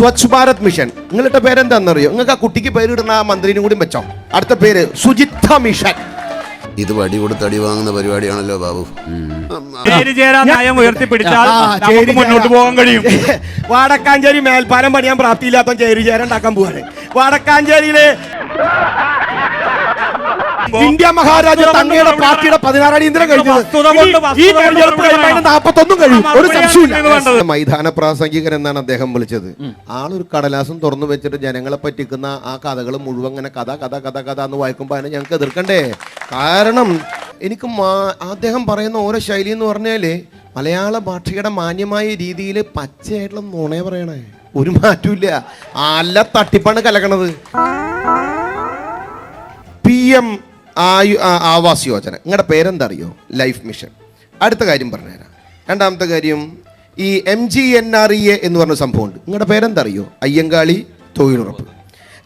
Swachh Bharat mission. നിങ്ങളുടെ പേരെന്താണെന്നറിയോ? നിങ്ങൾക്ക് ആ കുട്ടിക്ക് പേരിടുന്ന ആ മന്ത്രിനും കൂടി വെച്ചോ. അടുത്ത പേര് ശുചിത്വ മിഷൻ. ഇത് വടി കൊടുത്ത് അടി വാങ്ങുന്ന പരിപാടിയാണല്ലോ ബാബു. മുന്നോട്ട് പോകാൻ കഴിയും. വാടക്കാഞ്ചേരി മേൽപ്പാലം പണിയാൻ പ്രാപ്തിയില്ലാത്ത ചേരിചേര ഉണ്ടാക്കാൻ പോവാണ്. വാടക്കാഞ്ചേരിയിലെ ഇന്ത്യ മഹാരാജ തങ്ങളുടെ പാർട്ടിയുടെ 16 അടിയന്തരം കഴിഞ്ഞത് ഈ തെരഞ്ഞെടുപ്പ് കഴിയുമ്പോൾ 41 കഴിയും. ഒരു സംശയമില്ല. മൈതാന പ്രാസംഗികൻ എന്നാണ് അദ്ദേഹം വിളിച്ചത്. ആളൊരു കടലാസം തുറന്നു വെച്ചിട്ട് ജനങ്ങളെ പറ്റിക്കുന്ന ആ കഥകൾ മുഴുവൻ ഇങ്ങനെ കഥ കഥ കഥ കഥ എന്ന് വായിക്കുമ്പോൾ അതിനെ ഞങ്ങൾക്ക് എതിർക്കണ്ടേ? കാരണം എനിക്ക് അദ്ദേഹം പറയുന്ന ഓരോ ശൈലി എന്ന് പറഞ്ഞാല് മലയാള ഭാഷയുടെ മാന്യമായ രീതിയിൽ പച്ചയായിട്ടുള്ള നുണയെ പറയണേ. ഒരു മാറ്റമില്ല. അല്ല തട്ടിപ്പാണ് കലക്കണത്. PM ആവാസ് യോജന. നിങ്ങളുടെ പേരെന്താ അറിയോ? Life mission. അടുത്ത കാര്യം പറഞ്ഞുതരാം. രണ്ടാമത്തെ കാര്യം ഈ MGNREA എന്ന് പറഞ്ഞ സംഭവമുണ്ട്. നിങ്ങളുടെ പേരെന്താ അറിയോ? അയ്യങ്കാളി തൊഴിലുറപ്പ്.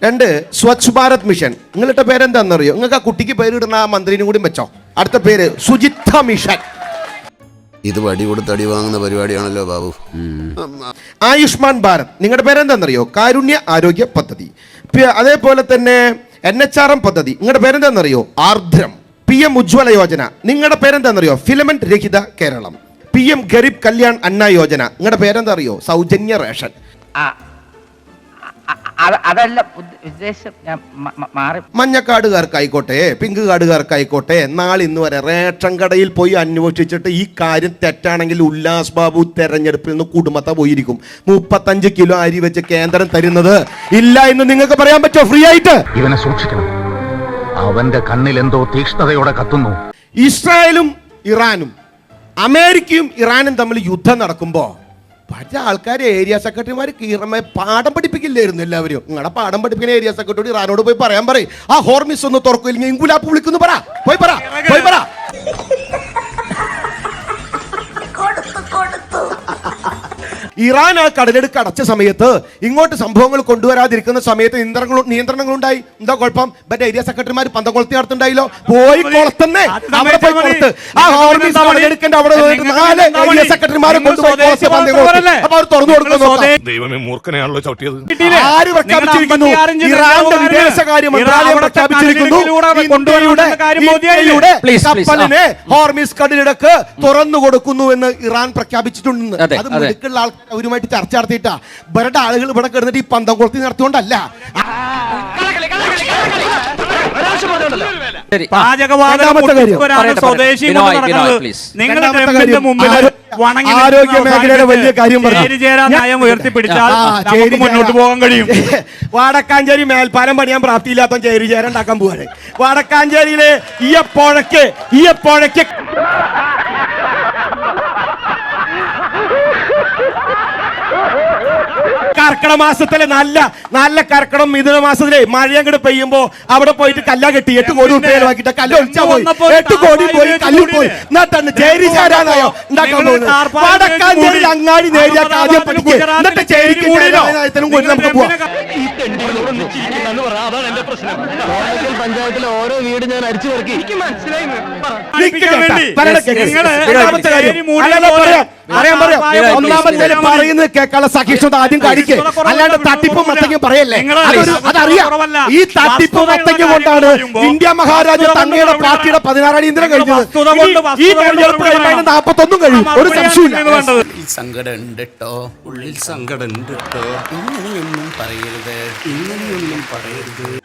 2 സ്വച്ഛ് ഭാരത് മിഷൻ. നിങ്ങളുടെ പേരെന്താണെന്നറിയോ? നിങ്ങൾക്ക് ആ കുട്ടിക്ക് പേരിടുന്ന ആ മന്ത്രിനും കൂടി വെച്ചോ. അടുത്ത പേര് ശുചിത്വ മിഷൻ. ഇത് വടി കൊടുത്ത് അടി വാങ്ങുന്ന പരിപാടിയാണല്ലോ ബാബു. ആയുഷ്മാൻ ഭാരത്. നിങ്ങളുടെ പേരെന്താണെന്നറിയോ? കാരുണ്യ ആരോഗ്യ പദ്ധതി. അതേപോലെ തന്നെ NHRM പദ്ധതി. നിങ്ങളുടെ പേരെന്താണെന്നറിയോ? ആർദ്രം. PM ഉജ്ജ്വല യോജന. നിങ്ങളുടെ പേരെന്താണെന്നറിയോ? ഫിലമെന്റ് രഹിത കേരളം. PM ഗരീബ് കല്യാൺ അന്ന യോജന. നിങ്ങളുടെ പേരെന്താ അറിയോ? സൗജന്യ റേഷൻ. അതല്ല ഉദ്ദേശം. മഞ്ഞ കാർഡുകാർക്കായിക്കോട്ടെ പിങ്ക് കാർഡുകാർക്കായിക്കോട്ടെ നാളെ ഇന്ന് വരെ റേഷൻ കടയിൽ പോയി അന്വേഷിച്ചിട്ട് ഈ കാര്യം തെറ്റാണെങ്കിൽ ഉല്ലാസ് ബാബു തെരഞ്ഞെടുപ്പിൽ നിന്ന് കുടുംബത്തെ പോയിരിക്കും. 35 കിലോ അരി വെച്ച് കേന്ദ്രം തരുന്നത് ഇല്ല എന്ന് നിങ്ങൾക്ക് പറയാൻ പറ്റുമോ ഫ്രീ ആയിട്ട്? ഇവനെ സൂക്ഷിക്കണം. അവന്റെ കണ്ണിൽ എന്തോ തീക്ഷ്ണതയോടെ കത്തുന്നു. ഇസ്രായേലും ഇറാനും അമേരിക്കയും ഇറാനും തമ്മിൽ യുദ്ധം നടക്കുമ്പോ പല ആൾക്കാർ ഏരിയ സെക്രട്ടറിമാർ പാഠം പഠിപ്പിക്കില്ലായിരുന്നു. എല്ലാവരും നിങ്ങളുടെ പാഠം പഠിപ്പിക്കുന്ന ഏരിയ സെക്രട്ടറി ഇറാനോട് പോയി പറയാൻ പറയും, ആ ഹോർമിസ് ഒന്ന് തുറക്കില്ലെങ്കിൽ ഇങ്കുലാപ്പ് വിളിക്കുന്നു പറ. പോയി പറ. ഇറാൻ ആ കടലെടുക്ക് അടച്ച സമയത്ത് ഇങ്ങോട്ട് സംഭവങ്ങൾ കൊണ്ടുവരാതിരിക്കുന്ന സമയത്ത് നിയന്ത്രണങ്ങളുണ്ടായി. എന്താ കുഴപ്പം? മറ്റേ ഏരിയ സെക്രട്ടറിമാർ പന്തം കൊളുത്തി നടത്തുണ്ടായില്ലോ. പോയി കൊളത്തന്നെ അവിടെ പോയി കൊളുത്ത്. ആ ഹോർമിസ് കടലെടുക്കേണ്ട അവിടെ 4 ഏരിയ സെക്രട്ടറിമാരെ കൊണ്ടുപോയി കൊളത്ത് പന്തം കൊളുത്തി. അപ്പൊ അവർ തുറന്നു കൊടുക്കുന്നു. ദൈവമേ, മൂർഖനെയാണല്ലോ ചവിട്ടിയത്. ആര് പ്രഖ്യാപിച്ചിരിക്കുന്നു? ഇറാന്റെ വിദേശകാര്യ മന്ത്രാലയം പ്രഖ്യാപിച്ചിരിക്കുന്നു ഇന്ത്യയുടെ കപ്പലിനെ ഹോർമിസ് കടലിടക്ക് തുറന്നു കൊടുക്കുന്നു എന്ന് ഇറാൻ പ്രഖ്യാപിച്ചിട്ടുണ്ട്. അത് മുടുക്കുള്ള ആൾ അവരുമായിട്ട് ചർച്ച നടത്തിയിട്ടാ ഇവരുടെ ആളുകൾ ഇവിടെ കിടന്നിട്ട് ഈ പന്തം കൊളുത്തി നടത്തിക്കൊണ്ടല്ല. ആരോഗ്യ മേഖലയുടെ വലിയ കാര്യം മുന്നോട്ട് പോകാൻ കഴിയും. വാടക്കാഞ്ചേരി മേൽപ്പാലം പണിയാൻ പ്രാപ്തിയില്ലാത്ത ചേരിചേര ഉണ്ടാക്കാൻ പോവാണ്. വാടക്കാഞ്ചേരിയിലെ ഈ പുഴയ്ക്ക് കർക്കിടക മാസത്തിലെ നല്ല കർക്കിടം മിഥുന മാസത്തിലെ മഴ അങ്ങോട്ട് പെയ്യുമ്പോ അവിടെ പോയിട്ട് കല്ല കെട്ടി 8 കോടി രൂപയിലാക്കിട്ട് കല്ല് ഒളിച്ചാ പോയി. 8 കോടി പോയി കല്ലിൽ പോയി. എന്നിട്ടാണ് ചേരിചേരാനായോ ഉണ്ടാക്കാൻ പോകുന്നത്? വടക്കാഞ്ചേരി അങ്ങാടി നേരിയാക്കി ആദ്യം പഠിക്കുക. എന്നിട്ട് ചേരിക്ക് കൂടി നമുക്ക് പോവാം. പഞ്ചായത്തിലെ ഓരോ വീട് ഞാൻ അരിച്ചു പെറുക്കി. ഒന്നാമത്തെ പറയുന്നത് കേൾക്കാനുള്ള സഹിഷ്ണുത ആദ്യം കാണിക്ക്. അല്ലാണ്ട് തട്ടിപ്പും മത്തങ്ങും പറയല്ലേ. അതറിയാം. ഈ തട്ടിപ്പും മത്തങ്ങും കൊണ്ടാണ് ഇന്ത്യ മഹാരാജ തങ്ങളുടെ പാർട്ടിയുടെ 16 അടിയന്തരം കഴിഞ്ഞത്. ഈ തെരഞ്ഞെടുപ്പ് കഴിയുമ്പോൾ 41 കഴിയും. ഒരു സംശയമില്ല. സങ്കടം ഉണ്ട് കേട്ടോ, ഉള്ളിൽ സങ്കടം ഉണ്ട് കേട്ടോ. ഇങ്ങനെയൊന്നും പറയരുത്.